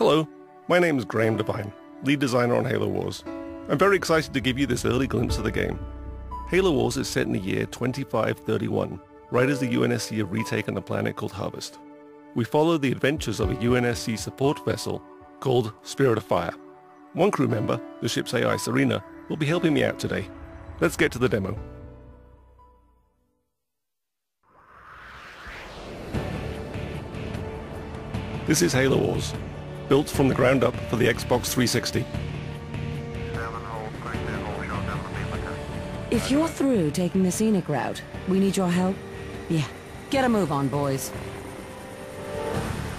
Hello, my name is Graham Devine, lead designer on Halo Wars. I'm very excited to give you this early glimpse of the game. Halo Wars is set in the year 2531, right as the UNSC have retaken a planet called Harvest. We follow the adventures of a UNSC support vessel called Spirit of Fire. One crew member, the ship's AI Serena, will be helping me out today. Let's get to the demo. This is Halo Wars, built from the ground up for the Xbox 360. If you're through taking the scenic route, we need your help. Yeah, get a move on, boys.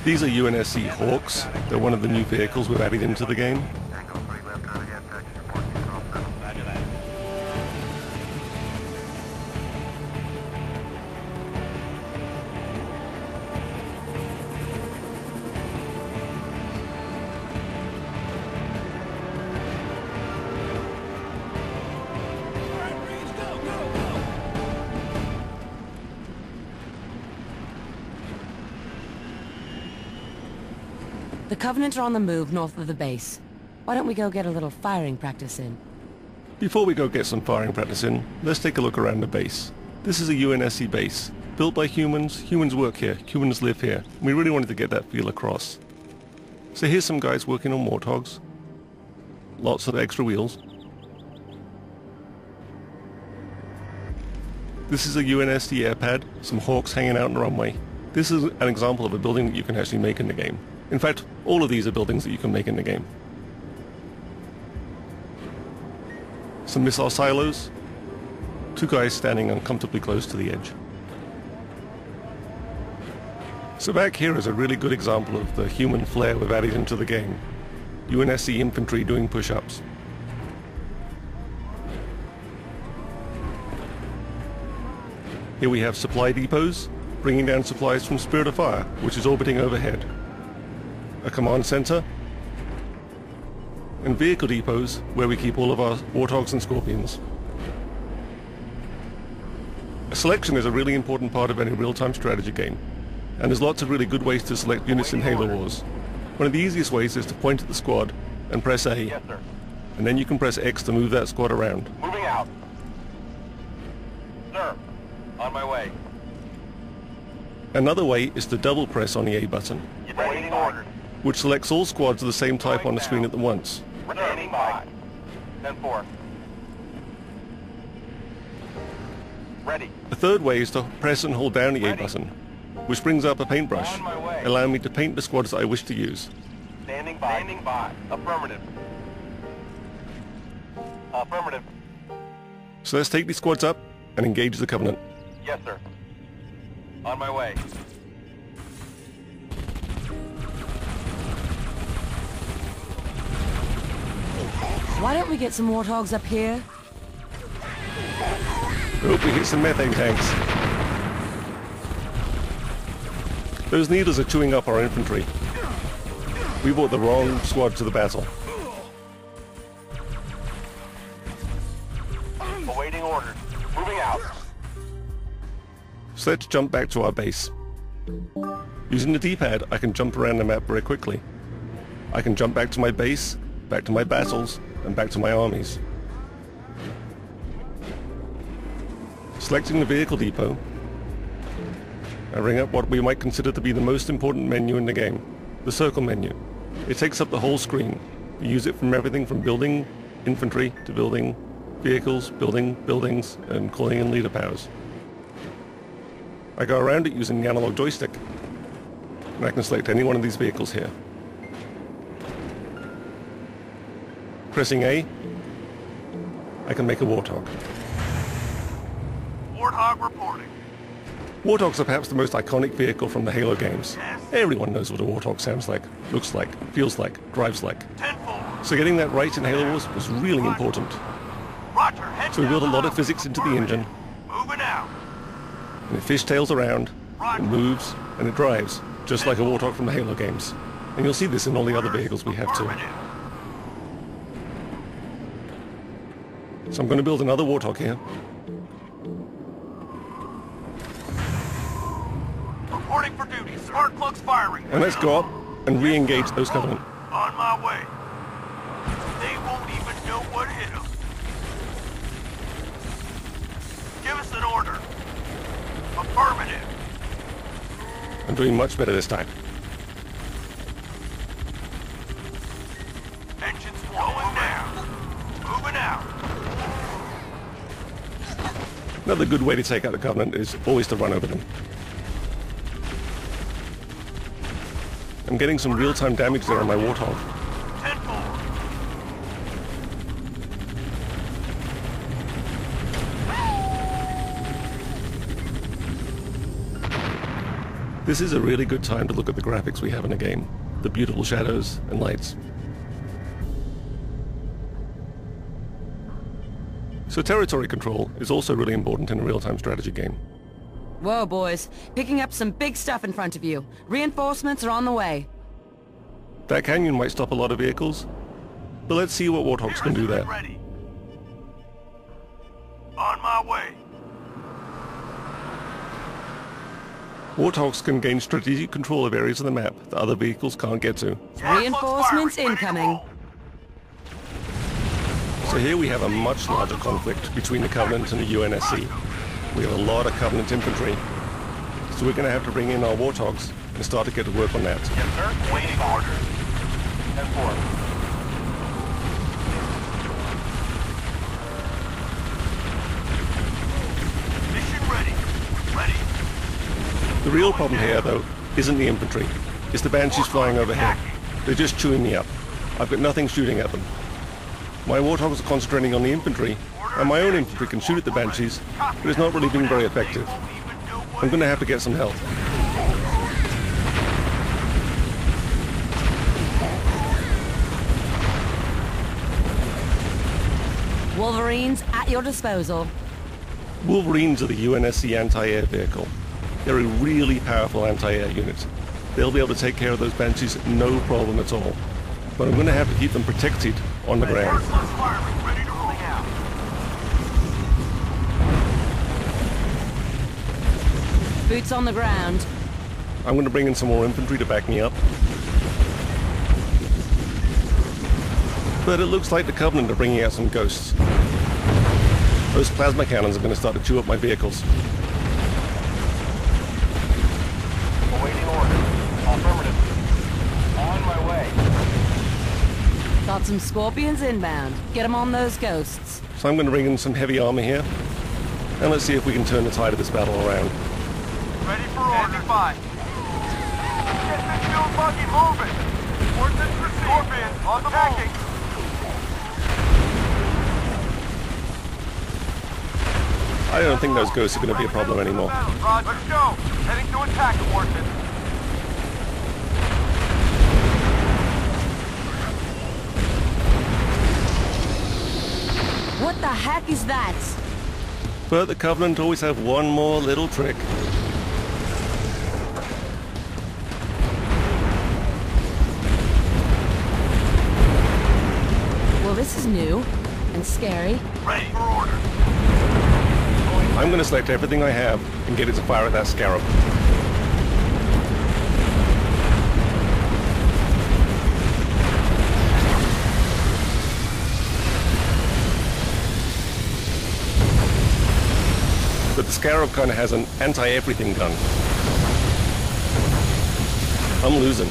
These are UNSC Hawks. They're one of the new vehicles we've added into the game. The Covenant are on the move north of the base. Why don't we go get a little firing practice in? Before we go get some firing practice in, let's take a look around the base. This is a UNSC base, built by humans. Humans work here, humans live here. We really wanted to get that feel across. So here's some guys working on Warthogs. Lots of extra wheels. This is a UNSC air pad, some Hawks hanging out on the runway. This is an example of a building that you can actually make in the game. In fact, all of these are buildings that you can make in the game. Some missile silos. Two guys standing uncomfortably close to the edge. So back here is a really good example of the human flair we've added into the game. UNSC infantry doing push-ups. Here we have supply depots, bringing down supplies from Spirit of Fire, which is orbiting overhead. A command center, and vehicle depots where we keep all of our Warthogs and Scorpions. A selection is a really important part of any real-time strategy game, and there's lots of really good ways to select units in Halo Wars. One of the easiest ways is to point at the squad and press A, Yes, sir. and then you can press X to move that squad around. Moving out. Sir, on my way. Another way is to double press on the A button, Waiting orders. which selects all squads of the same type on the screen at once. Standing by. 10-4. Ready. A third way is to press and hold down the A button, which brings up a paintbrush, On my way. allowing me to paint the squads that I wish to use. Standing by. Standing by. Affirmative. Affirmative. So let's take these squads up and engage the Covenant. Yes, sir. On my way. Why don't we get some Warthogs up here? Hope we hit some methane tanks. Those needles are chewing up our infantry. We brought the wrong squad to the battle. Awaiting orders. Moving out. So let's jump back to our base. Using the D-pad, I can jump around the map very quickly. I can jump back to my base, back to my battles, and back to my armies. Selecting the vehicle depot, I bring up what we might consider to be the most important menu in the game, the circle menu. It takes up the whole screen. You use it from everything from building infantry to building vehicles, building buildings, and calling in leader powers. I go around it using the analog joystick, and I can select any one of these vehicles here. Pressing A, I can make a Warthog. Warthog reporting. Warthogs are perhaps the most iconic vehicle from the Halo games. Everyone knows what a Warthog sounds like, looks like, feels like, drives like. 10-4. So getting that right in Halo Wars was really important. Roger. Head So we down built a the lot of hub. physics into the engine, Moving out. and it fishtails around, it moves, and it drives, just like a Warthog from the Halo games. And you'll see this in all the other vehicles we have too. Affirmative. So I'm going to build another Warthog here. Reporting for duty. Spark plugs firing. And let's go up and re-engage those Covenant. On my way. They won't even know what hit them. Give us an order. Affirmative. I'm doing much better this time. Engines going down. Moving out. Another good way to take out the Covenant is always to run over them. I'm getting some real-time damage there on my Warthog. 10-4. This is a really good time to look at the graphics we have in the game. The beautiful shadows and lights. So territory control is also really important in a real-time strategy game. Whoa, boys. Picking up some big stuff in front of you. Reinforcements are on the way. That canyon might stop a lot of vehicles, but let's see what Warthogs can do there. Ready. On my way. Warthogs can gain strategic control of areas of the map that other vehicles can't get to. Reinforcements incoming. So here we have a much larger conflict between the Covenant and the UNSC. We have a lot of Covenant infantry, so we're going to have to bring in our Warthogs and start to get to work on that. Yes, sir. Waiting orders. 10-4. Mission ready. Ready. The real problem here, though, isn't the infantry. It's the Banshees flying overhead. They're just chewing me up. I've got nothing shooting at them. My Warthogs are concentrating on the infantry, and my own infantry can shoot at the Banshees, but it's not really being very effective. I'm going to have to get some help. Wolverines at your disposal. Wolverines are the UNSC anti-air vehicle. They're a really powerful anti-air unit. They'll be able to take care of those Banshees no problem at all. But I'm going to have to keep them protected on the ground. Ready to roll out. Boots on the ground. I'm going to bring in some more infantry to back me up. But it looks like the Covenant are bringing out some ghosts. Those plasma cannons are going to start to chew up my vehicles. Awaiting order. Affirmative. On my way. Got some Scorpions inbound. Get them on those ghosts. So I'm going to bring in some heavy armor here. And let's see if we can turn the tide of this battle around. Ready for order. 5. Get this fuel buggy moving. Ordnance received. Scorpion on the move. I don't think those ghosts are going to be a problem anymore. Roger. Let's go. Heading to attack, Warthog. What the heck is that? But the Covenant always have one more little trick. Well, this is new and scary. Ready for order. I'm going to select everything I have and get it to fire at that Scarab. But the Scarab kind of has an anti-everything gun. I'm losing.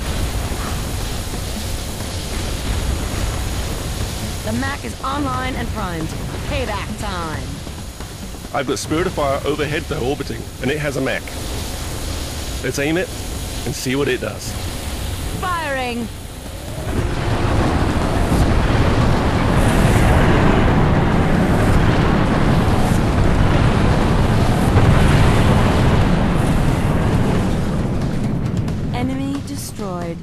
The Mac is online and primed. Payback time. I've got Spirit of Fire overhead though, orbiting, and it has a mech. Let's aim it and see what it does. Firing! Enemy destroyed.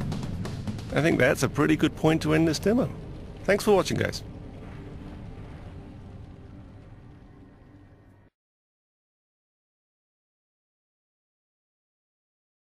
I think that's a pretty good point to end this demo. Thanks for watching, guys.